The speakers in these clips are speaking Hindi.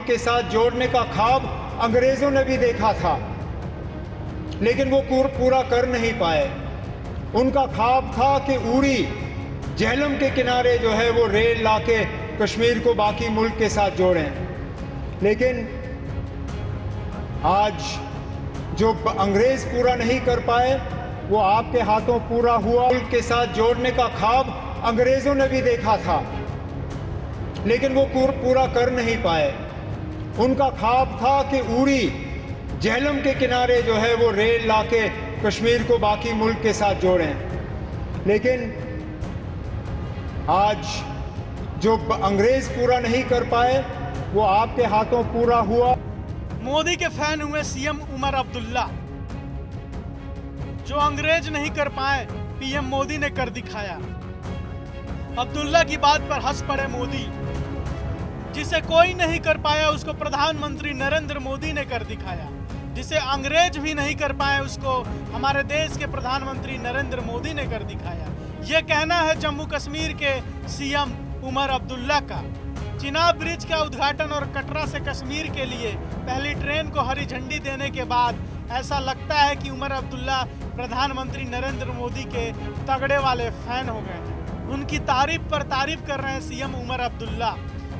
मुल्क के साथ जोड़ने का ख्वाब अंग्रेज़ों ने भी देखा था, लेकिन वो पूरा कर नहीं पाए। उनका ख्वाब था कि उरी झेलम के किनारे जो है वो रेल लाके कश्मीर को बाकी मुल्क के साथ जोड़ें, लेकिन आज जो अंग्रेज़ पूरा नहीं कर पाए वो आपके हाथों पूरा हुआ। मुल्क के साथ जोड़ने का ख्वाब अंग्रेज़ों ने भी देखा था, लेकिन वो पूरा कर नहीं पाए। उनका ख्वाब था कि उरी झेलम के किनारे जो है वो रेल लाके कश्मीर को बाकी मुल्क के साथ जोड़ें, लेकिन आज जो अंग्रेज़ पूरा नहीं कर पाए वो आपके हाथों पूरा हुआ। मोदी के फैन हुए सीएम उमर अब्दुल्ला। जो अंग्रेज नहीं कर पाए पीएम मोदी ने कर दिखाया। अब्दुल्ला की बात पर हंस पड़े मोदी। जिसे कोई नहीं कर पाया उसको प्रधानमंत्री नरेंद्र मोदी ने कर दिखाया। जिसे अंग्रेज भी नहीं कर पाए उसको हमारे देश के प्रधानमंत्री नरेंद्र मोदी ने कर दिखाया। ये कहना है जम्मू कश्मीर के सीएम उमर अब्दुल्ला का। चिनाब ब्रिज का उद्घाटन और कटरा से कश्मीर के लिए पहली ट्रेन को हरी झंडी देने के बाद ऐसा लगता है कि उमर अब्दुल्ला प्रधानमंत्री नरेंद्र मोदी के तगड़े वाले फैन हो गए हैं। उनकी तारीफ पर तारीफ कर रहे हैं सीएम उमर अब्दुल्ला।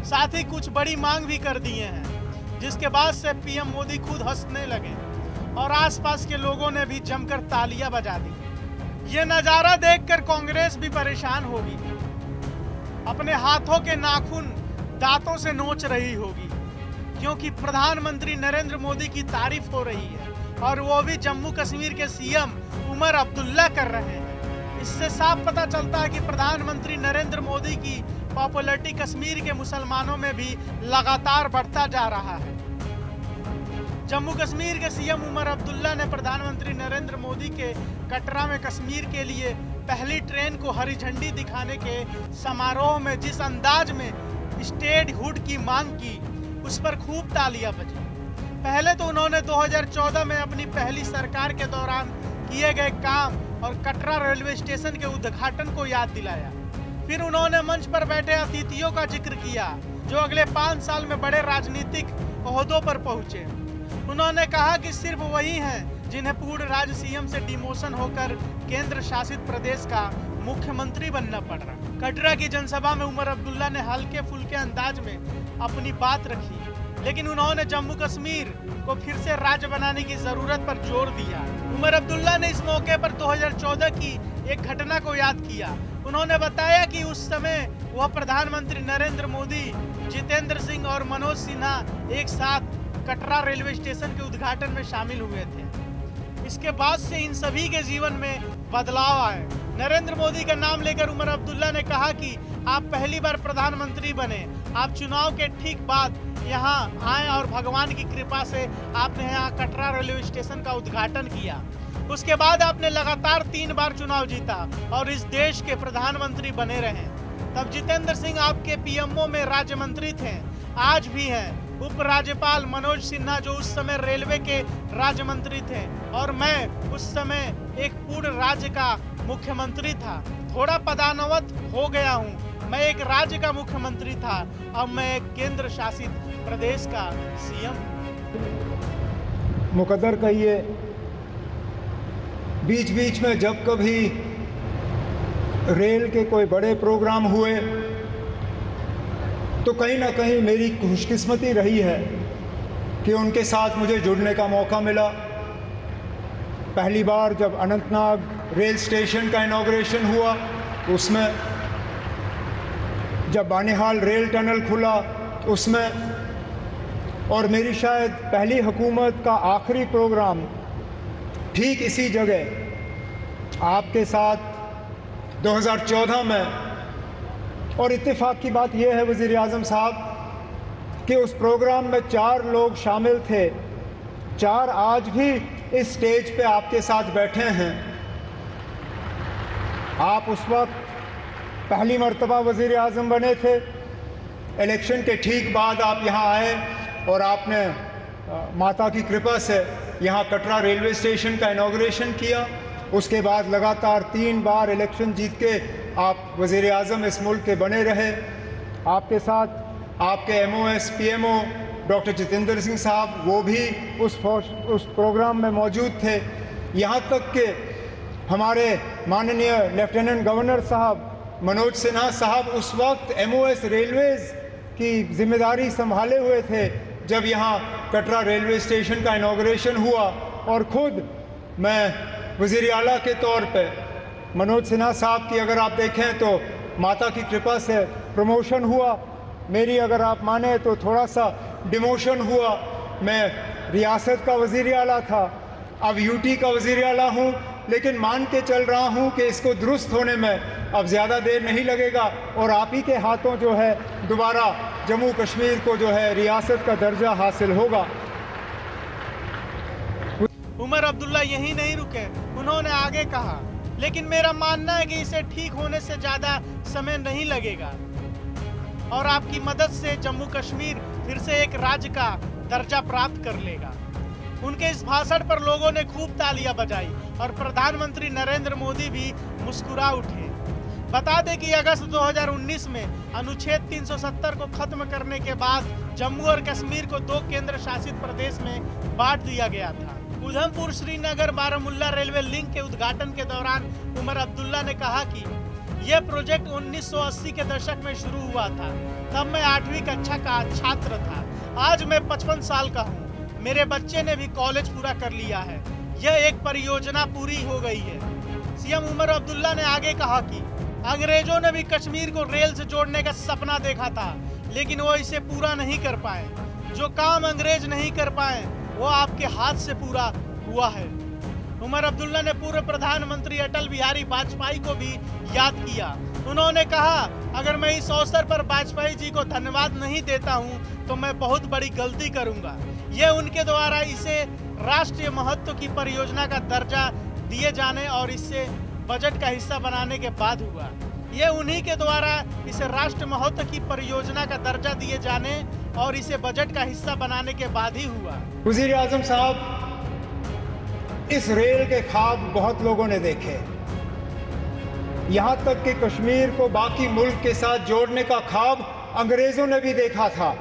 साथ ही कुछ बड़ी मांग भी कर दिए हैं, जिसके बाद से पीएम मोदी खुद हंसने लगे और आसपास के लोगों ने भी जमकर तालियां बजा दी। ये नज़ारा देखकर कांग्रेस भी परेशान होगी, अपने हाथों के नाखून दांतों से नोच रही होगी, क्योंकि प्रधानमंत्री नरेंद्र मोदी की तारीफ हो रही है और वो भी जम्मू कश्मीर के सीएम उमर अब्दुल्ला कर रहे हैं। इससे साफ पता चलता है कि प्रधानमंत्री नरेंद्र मोदी की पॉपुलैरिटी कश्मीर के मुसलमानों में भी लगातार बढ़ता जा रहा है। जम्मू कश्मीर के सीएम उमर अब्दुल्ला ने प्रधानमंत्री नरेंद्र मोदी के कटरा में कश्मीर के लिए पहली ट्रेन को हरी झंडी दिखाने के समारोह में जिस अंदाज में स्टेटहुड की मांग की, उस पर खूब तालियां बजी। पहले तो उन्होंने 2014 में अपनी पहली सरकार के दौरान किए गए काम और कटरा रेलवे स्टेशन के उद्घाटन को याद दिलाया। फिर उन्होंने मंच पर बैठे अतिथियों का जिक्र किया जो अगले 5 साल में बड़े राजनीतिक ओहदों पर पहुंचे। उन्होंने कहा कि सिर्फ वही हैं जिन्हें पूर्ण राज्य सीएम से डिमोशन होकर केंद्र शासित प्रदेश का मुख्यमंत्री बनना पड़ रहा। कटरा की जनसभा में उमर अब्दुल्ला ने हल्के फुल्के अंदाज में अपनी बात रखी, लेकिन उन्होंने जम्मू कश्मीर को फिर से राज्य बनाने की जरूरत पर जोर दिया। उमर अब्दुल्ला ने इस मौके पर 2014 की एक घटना को याद किया। उन्होंने बताया कि उस समय वह प्रधानमंत्री नरेंद्र मोदी, जितेंद्र सिंह और मनोज सिन्हा एक साथ कटरा रेलवे स्टेशन के उद्घाटन में शामिल हुए थे। इसके बाद से इन सभी के जीवन में बदलाव आए। नरेंद्र मोदी का नाम लेकर उमर अब्दुल्ला ने कहा कि आप पहली बार प्रधानमंत्री बने, आप चुनाव के ठीक बाद यहाँ आए और भगवान की कृपा से आपने यहाँ कटरा रेलवे स्टेशन का उद्घाटन किया। उसके बाद आपने लगातार 3 बार चुनाव जीता और इस देश के प्रधानमंत्री बने रहे। तब जितेंद्र सिंह आपके पीएमओ में राज्य मंत्री थे, आज भी हैं। उपराज्यपाल मनोज सिन्हा जो उस समय रेलवे के राज्य मंत्री थे और मैं उस समय एक पूर्ण राज्य का मुख्यमंत्री था। थोड़ा पदान्नत हो गया हूँ, मैं एक राज्य का मुख्यमंत्री था, अब मैं एक केंद्र शासित प्रदेश का सीएम। मुकद्दर कहिए, बीच बीच में जब कभी रेल के कोई बड़े प्रोग्राम हुए तो कहीं ना कहीं मेरी खुशकिस्मती रही है कि उनके साथ मुझे जुड़ने का मौका मिला। पहली बार जब अनंतनाग रेल स्टेशन का इनॉग्रेशन हुआ उसमें, जब बानिहाल रेल टनल खुला उसमें, और मेरी शायद पहली हुकूमत का आखिरी प्रोग्राम ठीक इसी जगह आपके साथ 2014 में। और इत्तेफाक की बात यह है वज़ीर आज़म साहब कि उस प्रोग्राम में 4 लोग शामिल थे, 4 आज भी इस स्टेज पे आपके साथ बैठे हैं। आप उस वक्त पहली मर्तबा वज़ीर आज़म बने थे, इलेक्शन के ठीक बाद आप यहाँ आए और आपने माता की कृपा से यहाँ कटरा रेलवे स्टेशन का इनॉग्रेशन किया। उसके बाद लगातार 3 बार इलेक्शन जीत के आप वज़ीर आज़म इस मुल्क के बने रहे। आपके साथ आपके MOS PMO doctor Jitendra Singh साहब, वो भी उस प्रोग्राम में मौजूद थे। यहाँ तक कि हमारे माननीय लेफ्टिनेंट गवर्नर साहब मनोज सिन्हा साहब उस वक्त MOS रेलवेज़ की जिम्मेदारी संभाले हुए थे जब यहाँ कटरा रेलवे स्टेशन का इनॉग्रेशन हुआ, और ख़ुद मैं वज़ीर आला के तौर पे मनोज सिन्हा साहब की अगर आप देखें तो माता की कृपा से प्रमोशन हुआ, मेरी अगर आप माने तो थोड़ा सा डिमोशन हुआ। मैं रियासत का वज़ीर आला था, अब UT का वज़ीर आला हूँ, लेकिन मान के चल रहा हूँ कि इसको दुरुस्त होने में अब ज़्यादा देर नहीं लगेगा और आप ही के हाथों जो है दोबारा जम्मू कश्मीर को जो है रियासत का दर्जा हासिल होगा। उमर अब्दुल्ला यही नहीं रुके, उन्होंने आगे कहा, लेकिन मेरा मानना है कि इसे ठीक होने से ज़्यादा समय नहीं लगेगा और आपकी मदद से जम्मू कश्मीर फिर से एक राज्य का दर्जा प्राप्त कर लेगा। उनके इस भाषण पर लोगों ने खूब तालियां बजाई और प्रधानमंत्री नरेंद्र मोदी भी मुस्कुरा उठे। बता दें कि अगस्त 2019 में अनुच्छेद 370 को खत्म करने के बाद जम्मू और कश्मीर को 2 केंद्र शासित प्रदेश में बांट दिया गया था। उधमपुर श्रीनगर बारामुल्ला रेलवे लिंक के उद्घाटन के दौरान उमर अब्दुल्ला ने कहा कि यह प्रोजेक्ट 1980 के दशक में शुरू हुआ था, तब मैं 8वीं कक्षा का छात्र था। आज मैं 55 साल का हूँ, मेरे बच्चे ने भी कॉलेज पूरा कर लिया है, यह एक परियोजना पूरी हो गई है। CM उमर अब्दुल्ला ने आगे कहा कि अंग्रेजों ने भी कश्मीर को रेल से जोड़ने का सपना देखा था, लेकिन वो इसे पूरा नहीं कर पाए। जो काम अंग्रेज नहीं कर पाए वो आपके हाथ से पूरा हुआ है। उमर अब्दुल्ला ने पूर्व प्रधानमंत्री अटल बिहारी वाजपेयी को भी याद किया। उन्होंने कहा, अगर मैं इस अवसर पर वाजपेयी जी को धन्यवाद नहीं देता हूं तो मैं बहुत बड़ी गलती करूंगा। यह उनके द्वारा इसे राष्ट्रीय महत्व की परियोजना का दर्जा दिए जाने और इसे बजट का हिस्सा बनाने के बाद हुआ। यह उन्हीं के द्वारा इसे राष्ट्रीय महत्व की परियोजना का दर्जा दिए जाने और इसे बजट का हिस्सा बनाने के बाद ही हुआ। वज़ीर आज़म साहब, इस रेल के ख्वाब बहुत लोगों ने देखे, यहाँ तक कि कश्मीर को बाकी मुल्क के साथ जोड़ने का ख्वाब अंग्रेजों ने भी देखा था,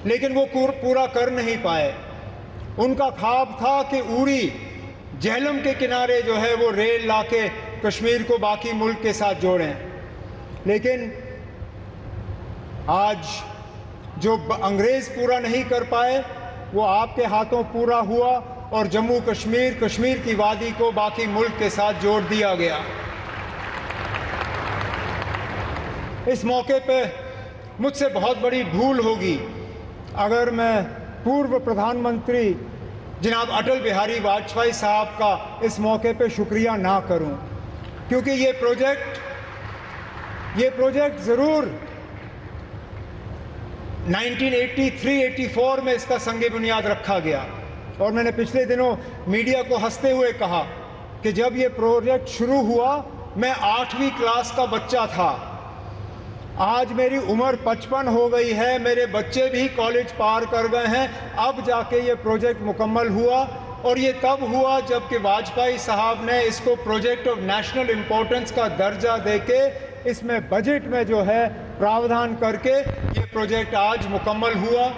लेकिन वो पूरा कर नहीं पाए। उनका ख्वाब था कि उड़ी झेलम के किनारे जो है वो रेल लाके कश्मीर को बाकी मुल्क के साथ जोड़ें, लेकिन आज जो अंग्रेज पूरा नहीं कर पाए वो आपके हाथों पूरा हुआ और जम्मू कश्मीर, कश्मीर की वादी को बाकी मुल्क के साथ जोड़ दिया गया। इस मौके पे मुझसे बहुत बड़ी भूल होगी अगर मैं पूर्व प्रधानमंत्री जनाब अटल बिहारी वाजपेयी साहब का इस मौके पे शुक्रिया ना करूं, क्योंकि ये प्रोजेक्ट ज़रूर 1983-84 में इसका संगे बुनियाद रखा गया और मैंने पिछले दिनों मीडिया को हंसते हुए कहा कि जब ये प्रोजेक्ट शुरू हुआ मैं 8वीं क्लास का बच्चा था। आज मेरी उम्र 55 हो गई है, मेरे बच्चे भी कॉलेज पार कर गए हैं, अब जाके ये प्रोजेक्ट मुकम्मल हुआ और ये तब हुआ जबकि वाजपेयी साहब ने इसको प्रोजेक्ट ऑफ नेशनल इम्पोर्टेंस का दर्जा देके इसमें बजट में जो है प्रावधान करके ये प्रोजेक्ट आज मुकम्मल हुआ।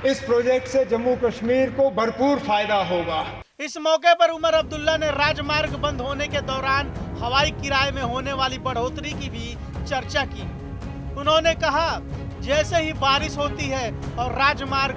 इस प्रोजेक्ट से जम्मू कश्मीर को भरपूर फायदा होगा। इस मौके पर उमर अब्दुल्ला ने राजमार्ग बंद होने के दौरान हवाई किराए में होने वाली बढ़ोतरी की भी चर्चा की। उन्होंने कहा, जैसे ही बारिश होती है और राजमार्ग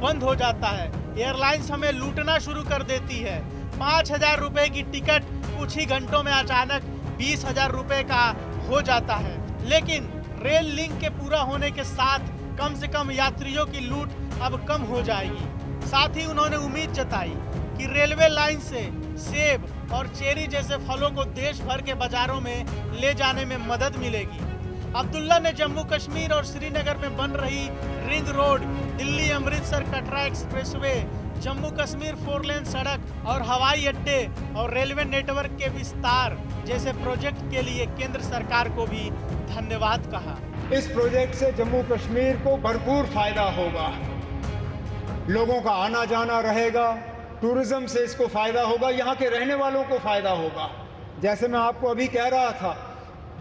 बंद हो जाता है, एयरलाइंस हमें लूटना शुरू कर देती है। 5,000 रुपए की टिकट कुछ ही घंटों में अचानक 20,000 रुपए का हो जाता है। लेकिन रेल लिंक के पूरा होने के साथ कम से कम यात्रियों की लूट अब कम हो जाएगी। साथ ही उन्होंने उम्मीद जताई कि रेलवे लाइन से सेब और चेरी जैसे फलों को देश भर के बाजारों में ले जाने में मदद मिलेगी। अब्दुल्ला ने जम्मू कश्मीर और श्रीनगर में बन रही ring road, Delhi Amritsar Katra expressway, Jammu Kashmir 4 लेन सड़क और हवाई अड्डे और रेलवे नेटवर्क के विस्तार जैसे प्रोजेक्ट के लिए केंद्र सरकार को भी धन्यवाद कहा। इस प्रोजेक्ट से जम्मू कश्मीर को भरपूर फायदा होगा, लोगों का आना जाना रहेगा, टूरिज्म से इसको फायदा होगा, यहाँ के रहने वालों को फायदा होगा। जैसे मैं आपको अभी कह रहा था,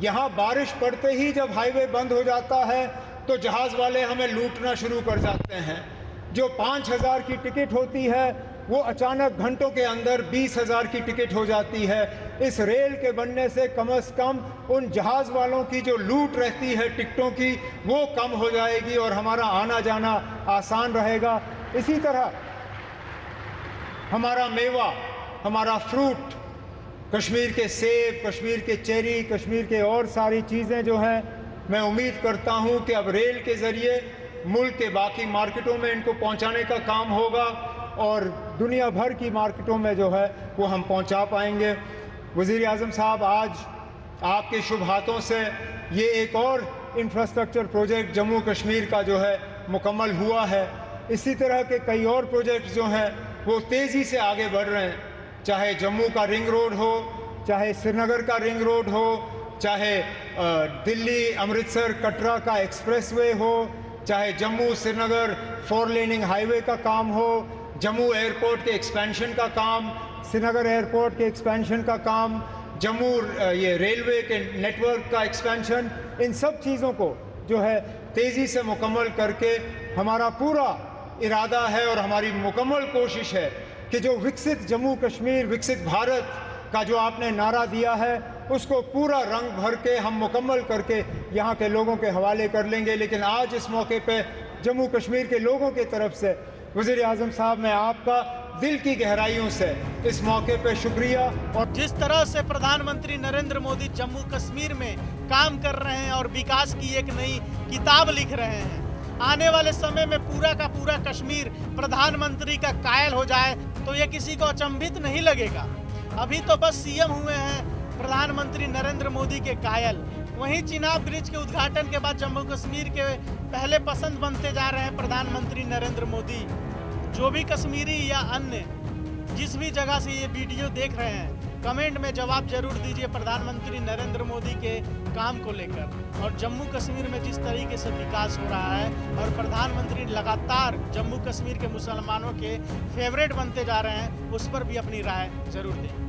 यहाँ बारिश पड़ते ही जब हाईवे बंद हो जाता है तो जहाज़ वाले हमें लूटना शुरू कर जाते हैं। जो 5,000 की टिकट होती है वो अचानक घंटों के अंदर 20,000 की टिकट हो जाती है। इस रेल के बनने से कम उन जहाज़ वालों की जो लूट रहती है टिकटों की वो कम हो जाएगी और हमारा आना जाना आसान रहेगा। इसी तरह हमारा मेवा, हमारा फ्रूट, कश्मीर के सेब, कश्मीर के चेरी, कश्मीर के और सारी चीज़ें जो हैं, मैं उम्मीद करता हूं कि अब रेल के ज़रिए मुल्क के बाकी मार्केटों में इनको पहुंचाने का काम होगा और दुनिया भर की मार्केटों में जो है वो हम पहुंचा पाएंगे। वज़ीर आज़म साहब, आज आपके शुभ हाथों से ये एक और इंफ्रास्ट्रक्चर प्रोजेक्ट जम्मू कश्मीर का जो है मुकम्मल हुआ है। इसी तरह के कई और प्रोजेक्ट जो हैं वो तेज़ी से आगे बढ़ रहे हैं, चाहे जम्मू का रिंग रोड हो, चाहे श्रीनगर का रिंग रोड हो, चाहे दिल्ली अमृतसर कटरा का एक्सप्रेसवे हो, चाहे जम्मू श्रीनगर 4 लेनिंग हाईवे का काम हो, जम्मू एयरपोर्ट के एक्सपेंशन का काम, श्रीनगर एयरपोर्ट के एक्सपेंशन का काम, जम्मू ये रेलवे के नेटवर्क का एक्सपेंशन, इन सब चीज़ों को जो है तेज़ी से मुकम्मल करके हमारा पूरा इरादा है और हमारी मुकम्मल कोशिश है कि जो विकसित जम्मू कश्मीर, विकसित भारत का जो आपने नारा दिया है उसको पूरा रंग भर के हम मुकम्मल करके यहाँ के लोगों के हवाले कर लेंगे। लेकिन आज इस मौके पे जम्मू कश्मीर के लोगों की तरफ से वज़ीर आज़म साहब, मैं आपका दिल की गहराइयों से इस मौके पे शुक्रिया। और जिस तरह से प्रधानमंत्री नरेंद्र मोदी जम्मू कश्मीर में काम कर रहे हैं और विकास की एक नई किताब लिख रहे हैं, आने वाले समय में पूरा का पूरा कश्मीर प्रधानमंत्री का कायल हो जाए तो ये किसी को अचंभित नहीं लगेगा। अभी तो बस सीएम हुए हैं प्रधानमंत्री नरेंद्र मोदी के कायल, वहीं चिनाब ब्रिज के उद्घाटन के बाद जम्मू कश्मीर के पहले पसंद बनते जा रहे हैं प्रधानमंत्री नरेंद्र मोदी। जो भी कश्मीरी या अन्य जिस भी जगह से ये वीडियो देख रहे हैं, कमेंट में जवाब जरूर दीजिए प्रधानमंत्री नरेंद्र मोदी के काम को लेकर और जम्मू कश्मीर में जिस तरीके से विकास हो रहा है और प्रधानमंत्री लगातार जम्मू कश्मीर के मुसलमानों के फेवरेट बनते जा रहे हैं, उस पर भी अपनी राय जरूर दें।